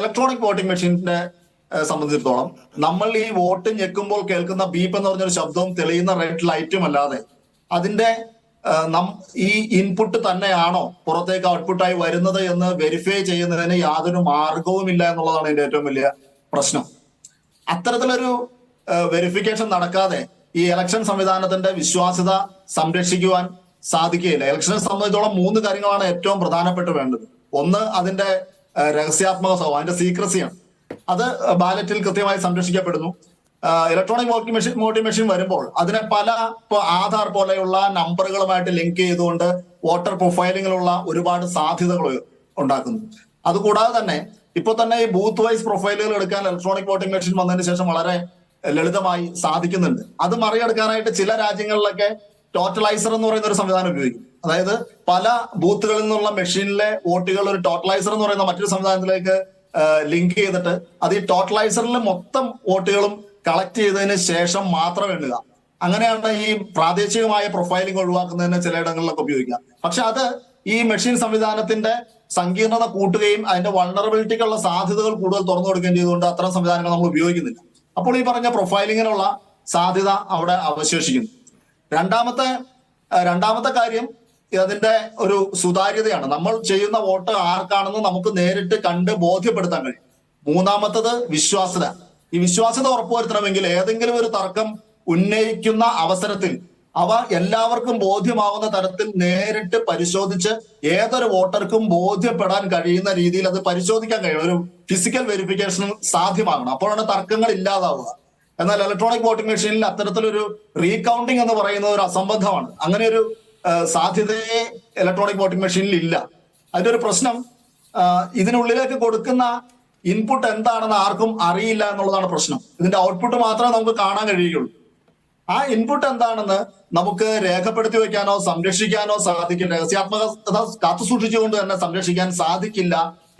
Electronic voting മെഷീന്റെ സംബന്ധിച്ചിടത്തോളം നമ്മൾ ഈ വോട്ട് ഞെക്കുമ്പോൾ കേൾക്കുന്ന ബീപ്പ് എന്ന് പറഞ്ഞൊരു ശബ്ദവും തെളിയുന്ന റെഡ് ലൈറ്റും അല്ലാതെ അതിന്റെ ഈ ഇൻപുട്ട് തന്നെയാണോ പുറത്തേക്ക് ഔട്ട്പുട്ടായി വരുന്നത് എന്ന് വെരിഫൈ ചെയ്യുന്നതിന് യാതൊരു മാർഗവുമില്ല എന്നുള്ളതാണ് ഇതിന്റെ ഏറ്റവും വലിയ പ്രശ്നം. അത്തരത്തിലൊരു വെരിഫിക്കേഷൻ നടക്കാതെ ഈ ഇലക്ഷൻ സംവിധാനത്തിന്റെ വിശ്വാസ്യത സംരക്ഷിക്കുവാൻ സാധിക്കുകയില്ല. ഇലക്ഷനെ സംബന്ധിച്ചോളം 3 കാര്യങ്ങളാണ് ഏറ്റവും പ്രധാനപ്പെട്ട് വേണ്ടത്. ഒന്ന്, അതിന്റെ രഹസ്യാത്മക സ്വഭാവം, അതിന്റെ സീക്രസിയാണ്. അത് ബാലറ്റിൽ കൃത്യമായി സംരക്ഷിക്കപ്പെടുന്നു. ഇലക്ട്രോണിക് വോട്ടിംഗ് മെഷീൻ വരുമ്പോൾ അതിനെ ഇപ്പൊ ആധാർ പോലെയുള്ള നമ്പറുകളുമായിട്ട് ലിങ്ക് ചെയ്തുകൊണ്ട് വോട്ടർ പ്രൊഫൈലിങ്ങിലുള്ള ഒരുപാട് സാധ്യതകൾ ഉണ്ടാക്കുന്നു. അതുകൂടാതെ തന്നെ ഇപ്പൊ തന്നെ ഈ ബൂത്ത് വൈസ് പ്രൊഫൈലുകൾ എടുക്കാൻ ഇലക്ട്രോണിക് വോട്ടിംഗ് മെഷീൻ വന്നതിന് ശേഷം വളരെ ലളിതമായി സാധിക്കുന്നുണ്ട്. അത് മറികടക്കാനായിട്ട് ചില രാജ്യങ്ങളിലൊക്കെ ടോട്ടലൈസർ എന്ന് പറയുന്ന ഒരു സംവിധാനം ഉപയോഗിക്കും. അതായത് പല ബൂത്തുകളിൽ നിന്നുള്ള മെഷീനിലെ വോട്ടുകൾ ഒരു ടോട്ടലൈസർ എന്ന് പറയുന്ന മറ്റൊരു സംവിധാനത്തിലേക്ക് ലിങ്ക് ചെയ്തിട്ട് അത് ഈ ടോട്ടലൈസറിലെ മൊത്തം വോട്ടുകളും കളക്ട് ചെയ്തതിന് ശേഷം മാത്രം എണ്ണുക. അങ്ങനെയാണ് ഈ പ്രാദേശികമായ പ്രൊഫൈലിംഗ് ഒഴിവാക്കുന്നതിന് ചിലയിടങ്ങളിലൊക്കെ ഉപയോഗിക്കുക. പക്ഷെ അത് ഈ മെഷീൻ സംവിധാനത്തിന്റെ സങ്കീർണത കൂട്ടുകയും അതിന്റെ വൾണറബിലിറ്റിക്കുള്ള സാധ്യതകൾ കൂടുതൽ തുറന്നു കൊടുക്കുകയും ചെയ്തുകൊണ്ട് അത്തരം സംവിധാനങ്ങൾ നമ്മൾ ഉപയോഗിക്കുന്നില്ല. അപ്പോൾ ഈ പറഞ്ഞ പ്രൊഫൈലിങ്ങിനുള്ള സാധ്യത അവിടെ അവശേഷിക്കുന്നു. രണ്ടാമത്തെ കാര്യം അതിന്റെ ഒരു സുതാര്യതയാണ്. നമ്മൾ ചെയ്യുന്ന വോട്ട് ആർക്കാണെന്ന് നമുക്ക് നേരിട്ട് കണ്ട് ബോധ്യപ്പെടുത്താൻ കഴിയും. മൂന്നാമത്തത് വിശ്വാസ്യത. ഈ വിശ്വാസ്യത ഉറപ്പുവരുത്തണമെങ്കിൽ ഏതെങ്കിലും ഒരു തർക്കം ഉന്നയിക്കുന്ന അവസരത്തിൽ അവ എല്ലാവർക്കും ബോധ്യമാവുന്ന തരത്തിൽ നേരിട്ട് പരിശോധിച്ച് ഏതൊരു വോട്ടർക്കും ബോധ്യപ്പെടാൻ കഴിയുന്ന രീതിയിൽ അത് പരിശോധിക്കാൻ കഴിയും. ഒരു ഫിസിക്കൽ വെരിഫിക്കേഷൻ സാധ്യമാകണം. അപ്പോഴാണ് തർക്കങ്ങൾ ഇല്ലാതാവുക. എന്നാൽ ഇലക്ട്രോണിക് വോട്ടിംഗ് മെഷീനിൽ അത്തരത്തിലൊരു റീകൗണ്ടിങ് എന്ന് പറയുന്നത് ഒരു അസംബന്ധമാണ്. അങ്ങനെ ഒരു സാധ്യതയെ ഇലക്ട്രോണിക് വോട്ടിംഗ് മെഷീനിൽ ഇല്ല. അതിന്റെ ഒരു പ്രശ്നം ഇതിനുള്ളിലേക്ക് കൊടുക്കുന്ന ഇൻപുട്ട് എന്താണെന്ന് ആർക്കും അറിയില്ല എന്നുള്ളതാണ് പ്രശ്നം. ഇതിന്റെ ഔട്ട്പുട്ട് മാത്രമേ നമുക്ക് കാണാൻ കഴിയുകയുള്ളൂ. ആ ഇൻപുട്ട് എന്താണെന്ന് നമുക്ക് രേഖപ്പെടുത്തി വെക്കാനോ സംരക്ഷിക്കാനോ സാധിക്കില്ല. രഹസ്യാത്മകത കാത്തുസൂക്ഷിച്ചുകൊണ്ട് തന്നെ സംരക്ഷിക്കാൻ സാധിക്കില്ല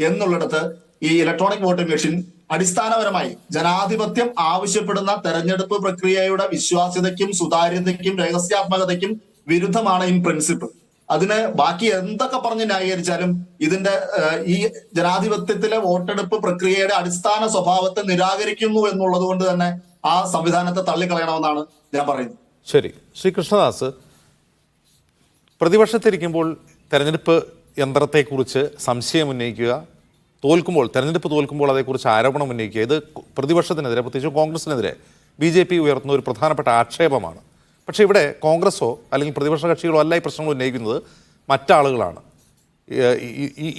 എന്നുള്ളിടത്ത് ഈ ഇലക്ട്രോണിക് വോട്ടിംഗ് മെഷീൻ അടിസ്ഥാനപരമായി ജനാധിപത്യം ആവശ്യപ്പെടുന്ന തെരഞ്ഞെടുപ്പ് പ്രക്രിയയുടെ വിശ്വാസ്യതയ്ക്കും സുതാര്യതയ്ക്കും രഹസ്യാത്മകതയ്ക്കും വിരുദ്ധമാണ് ഇൻ പ്രിൻസിപ്പിൾ. അതിന് ബാക്കി എന്തൊക്കെ പറഞ്ഞ് ന്യായീകരിച്ചാലും ഇതിന്റെ ഈ ജനാധിപത്യത്തിലെ വോട്ടെടുപ്പ് പ്രക്രിയയുടെ അടിസ്ഥാന സ്വഭാവത്തെ നിരാകരിക്കുന്നു എന്നുള്ളത് കൊണ്ട് തന്നെ ആ സംവിധാനത്തെ തള്ളിക്കളയണമെന്നാണ് ഞാൻ പറയുന്നത്. ശരി, ശ്രീ കൃഷ്ണദാസ്, പ്രതിപക്ഷത്തിരിക്കുമ്പോൾ തെരഞ്ഞെടുപ്പ് യന്ത്രത്തെക്കുറിച്ച് സംശയം ഉന്നയിക്കുക, തെരഞ്ഞെടുപ്പ് തോൽക്കുമ്പോൾ അതേക്കുറിച്ച് ആരോപണം ഉന്നയിക്കുക, ഇത് പ്രതിപക്ഷത്തിനെതിരെ, പ്രത്യേകിച്ച് കോൺഗ്രസിനെതിരെ BJP ഉയർത്തുന്ന ഒരു പ്രധാനപ്പെട്ട ആക്ഷേപമാണ്. പക്ഷേ ഇവിടെ കോൺഗ്രസോ അല്ലെങ്കിൽ പ്രതിപക്ഷ കക്ഷികളോ അല്ല ഈ പ്രശ്നങ്ങൾ ഉന്നയിക്കുന്നത്, മറ്റാളുകളാണ്.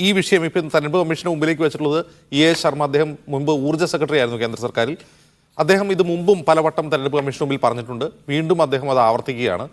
ഈ വിഷയം ഇപ്പം തെരഞ്ഞെടുപ്പ് കമ്മീഷന് മുമ്പിലേക്ക് വെച്ചിട്ടുള്ളത് EA ശർമ്മ. അദ്ദേഹം മുമ്പ് ഊർജ്ജ സെക്രട്ടറി ആയിരുന്നു കേന്ദ്ര സർക്കാരിൽ. അദ്ദേഹം ഇത് മുമ്പും പലവട്ടം തെരഞ്ഞെടുപ്പ് കമ്മീഷന് മുമ്പിൽ പറഞ്ഞിട്ടുണ്ട്. വീണ്ടും അദ്ദേഹം അത് ആവർത്തിക്കുകയാണ്.